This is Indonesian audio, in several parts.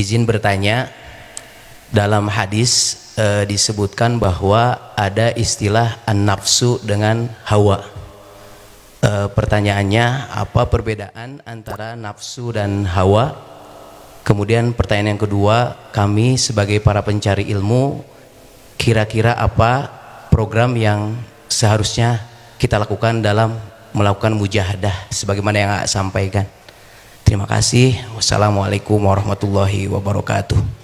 izin bertanya, dalam hadis disebutkan bahwa ada istilah an-nafsu dengan hawa. Pertanyaannya, apa perbedaan antara nafsu dan hawa? Kemudian pertanyaan yang kedua, kami sebagai para pencari ilmu, kira-kira apa program yang seharusnya kita lakukan dalam melakukan mujahadah sebagaimana yang saya sampaikan. Terima kasih. Wassalamualaikum warahmatullahi wabarakatuh.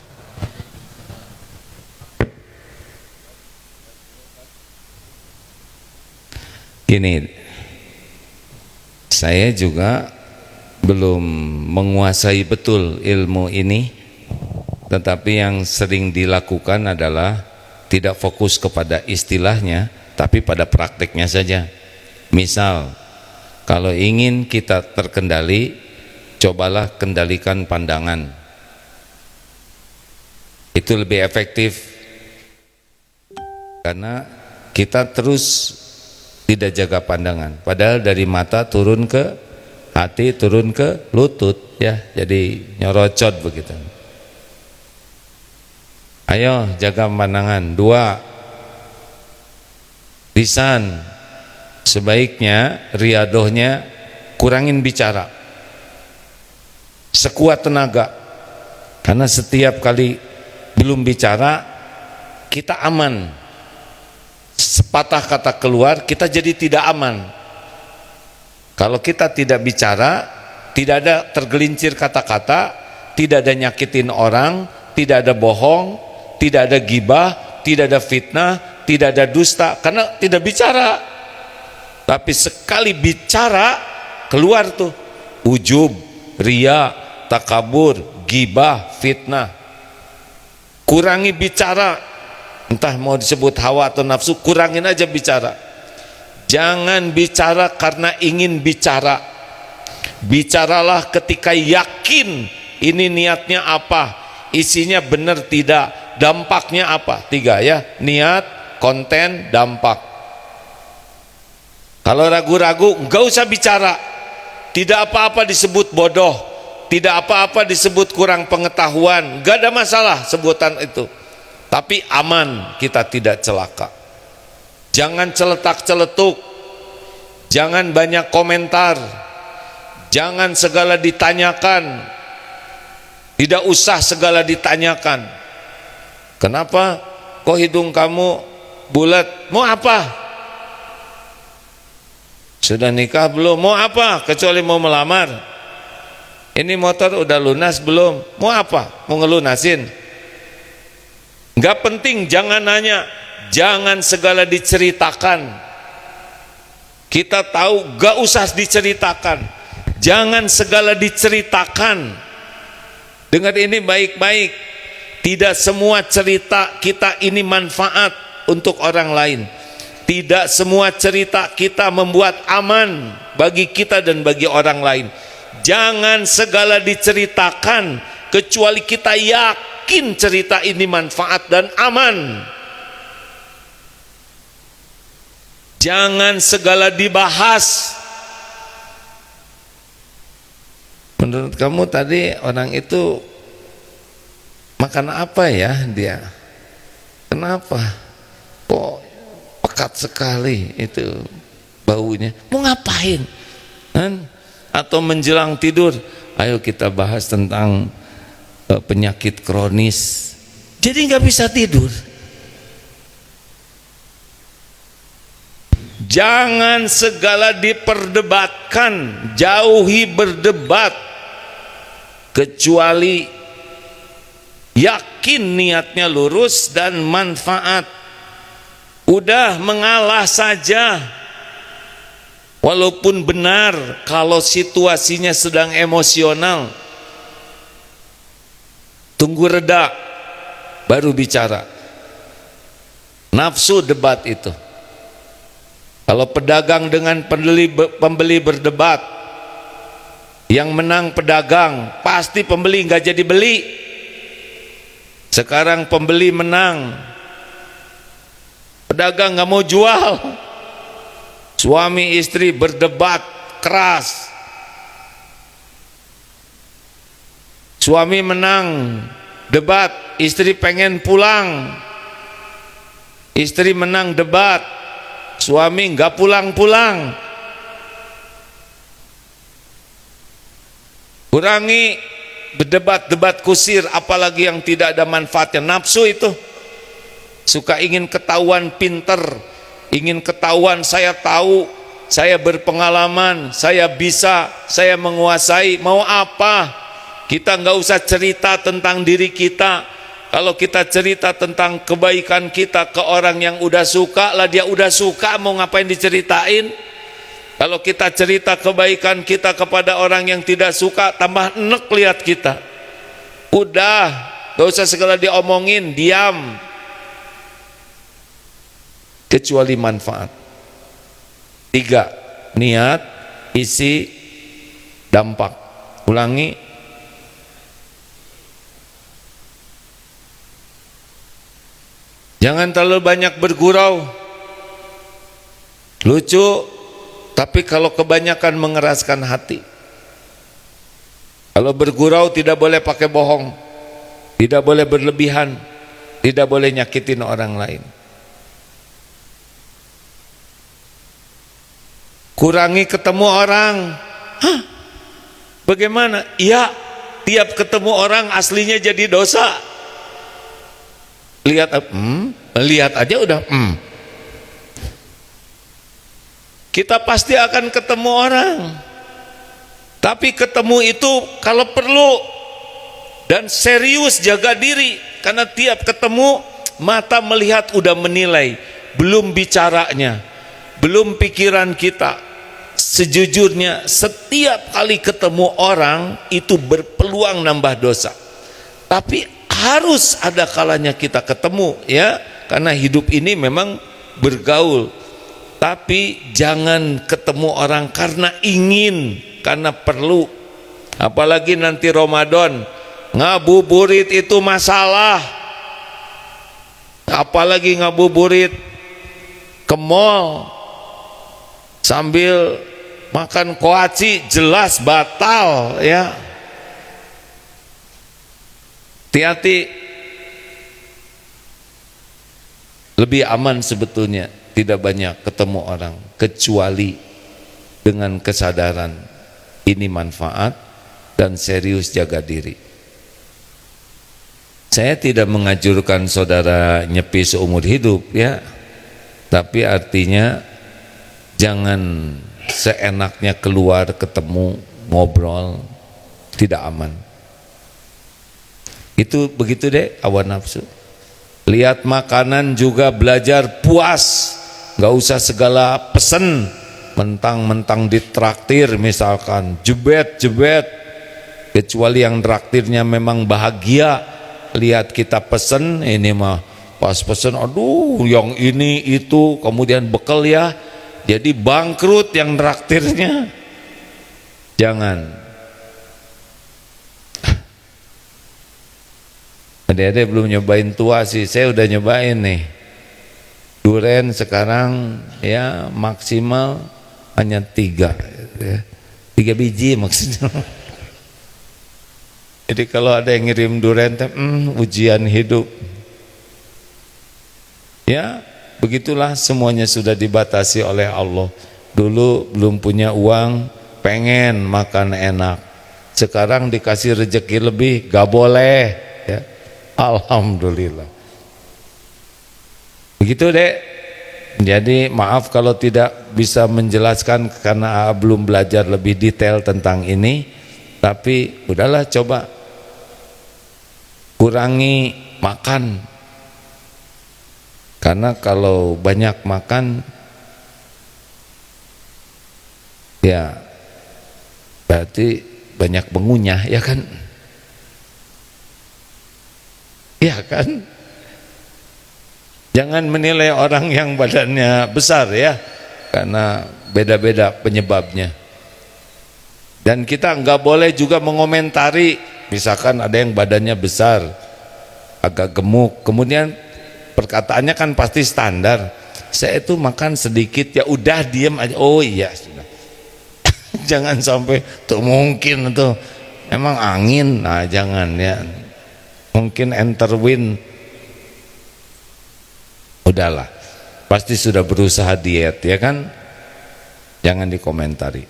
Gini, saya juga belum menguasai betul ilmu ini, tetapi yang sering dilakukan adalah tidak fokus kepada istilahnya, tapi pada prakteknya saja. Misal, kalau ingin kita terkendali, cobalah kendalikan pandangan. Itu lebih efektif, karena kita terus tidak jaga pandangan, padahal dari mata turun ke hati, turun ke lutut, ya, jadi nyorocot begitu. Ayo jaga pandangan. 2, lisan, sebaiknya riadohnya kurangin bicara sekuat tenaga, karena setiap kali belum bicara kita aman. Sepatah kata keluar kita jadi tidak aman. Kalau kita tidak bicara, tidak ada tergelincir kata-kata, tidak ada nyakitin orang, tidak ada bohong, tidak ada gibah, tidak ada fitnah, tidak ada dusta, karena tidak bicara. Tapi sekali bicara keluar tuh ujub, ria, takabur, gibah, fitnah. Kurangi bicara, entah mau disebut hawa atau nafsu, kurangin aja bicara. Jangan bicara karena ingin bicara. Bicaralah ketika yakin ini niatnya apa, isinya benar tidak, dampaknya apa. 3 ya, niat, konten, dampak. Kalau ragu-ragu, enggak usah bicara. Tidak apa-apa disebut bodoh, tidak apa-apa disebut kurang pengetahuan, enggak ada masalah sebutan itu. Tapi aman, kita tidak celaka. Jangan celetak-celetuk, jangan banyak komentar, jangan segala ditanyakan, tidak usah segala ditanyakan. Kenapa kok hidung kamu bulat? Mau apa? Sudah nikah belum? Mau apa? Kecuali mau melamar. Ini motor udah lunas belum? Mau apa? Mau ngelunasin? Enggak penting, jangan nanya, jangan segala diceritakan. Kita tahu gak usah diceritakan, jangan segala diceritakan. Dengar ini baik-baik, tidak semua cerita kita ini manfaat untuk orang lain. Tidak semua cerita kita membuat aman bagi kita dan bagi orang lain. Jangan segala diceritakan kecuali kita yakin cerita ini manfaat dan aman. Jangan segala dibahas. Menurut kamu tadi orang itu makan apa ya dia? Kenapa? Kok pekat sekali itu baunya? Mau ngapain? Atau menjelang tidur, ayo kita bahas tentang penyakit kronis. Jadi nggak bisa tidur. Jangan segala diperdebatkan, jauhi berdebat, kecuali yakin niatnya lurus dan manfaat. Udah mengalah saja, walaupun benar kalau situasinya sedang emosional. Tunggu reda baru bicara. Nafsu debat itu. Kalau pedagang dengan pembeli berdebat, yang menang pedagang, pasti pembeli nggak jadi beli. Sekarang pembeli menang, pedagang nggak mau jual. Suami istri berdebat keras, Suami menang debat, istri pengen pulang. Istri menang debat, suami nggak pulang-pulang. Kurangi berdebat-debat kusir, apalagi yang tidak ada manfaatnya. Nafsu itu suka ingin ketahuan pinter, ingin ketahuan saya tahu, saya berpengalaman, saya bisa, saya menguasai. Mau apa? Kita nggak usah cerita tentang diri kita. Kalau kita cerita tentang kebaikan kita ke orang yang udah suka, lah dia udah suka, mau ngapain diceritain? Kalau kita cerita kebaikan kita kepada orang yang tidak suka, tambah enek lihat kita. Udah, gak usah segala diomongin, diam. Kecuali manfaat. 3, niat, isi, dampak. Ulangi. Jangan terlalu banyak bergurau. Lucu, tapi kalau kebanyakan mengeraskan hati. Kalau bergurau tidak boleh pakai bohong, tidak boleh berlebihan, tidak boleh nyakitin orang lain. Kurangi ketemu orang. Hah? Bagaimana? Iya, tiap ketemu orang aslinya jadi dosa. Lihat, lihat aja udah. Kita pasti akan ketemu orang, tapi ketemu itu kalau perlu dan serius jaga diri, karena tiap ketemu mata melihat udah menilai, belum bicaranya, belum pikiran kita. Sejujurnya setiap kali ketemu orang itu berpeluang nambah dosa, tapi harus ada kalanya kita ketemu, ya, karena hidup ini memang bergaul. Tapi jangan ketemu orang karena ingin, karena perlu. Apalagi nanti Ramadan, ngabuburit itu masalah. Apalagi ngabuburit ke mall sambil makan koaci, jelas batal, ya. Hati-hati. Lebih aman sebetulnya tidak banyak ketemu orang, kecuali dengan kesadaran ini manfaat dan serius jaga diri. Saya tidak menganjurkan saudara nyepi seumur hidup, ya, tapi artinya jangan seenaknya keluar ketemu ngobrol, tidak aman. Itu begitu deh hawa nafsu. Lihat makanan juga belajar puas, nggak usah segala pesen, mentang-mentang ditraktir misalkan, jebet-jebet, kecuali yang traktirnya memang bahagia. Lihat kita pesen, ini mah pas pesen, aduh yang ini itu, kemudian bekal ya, jadi bangkrut yang traktirnya. Jangan. Adik-adik belum nyobain tua sih, saya udah nyobain nih. Duren sekarang ya maksimal hanya 3 ya. 3 biji maksudnya. Jadi kalau ada yang ngirim duren, ujian hidup. Ya, begitulah, semuanya sudah dibatasi oleh Allah. Dulu belum punya uang, pengen makan enak. Sekarang dikasih rezeki lebih, gak boleh, ya. Alhamdulillah. Begitu dek. Jadi maaf kalau tidak bisa menjelaskan karena belum belajar lebih detail tentang ini. Tapi udahlah, coba kurangi makan. Karena kalau banyak makan, ya berarti banyak mengunyah, ya kan? Ya kan? Jangan menilai orang yang badannya besar, ya, karena beda-beda penyebabnya. Dan kita nggak boleh juga mengomentari, misalkan ada yang badannya besar, agak gemuk, kemudian perkataannya kan pasti standar, saya itu makan sedikit, ya udah diam aja, oh iya sudah. Jangan sampai tuh mungkin tuh emang angin, nah jangan ya, mungkin enter wind, udahlah, pasti sudah berusaha diet ya kan, jangan dikomentari.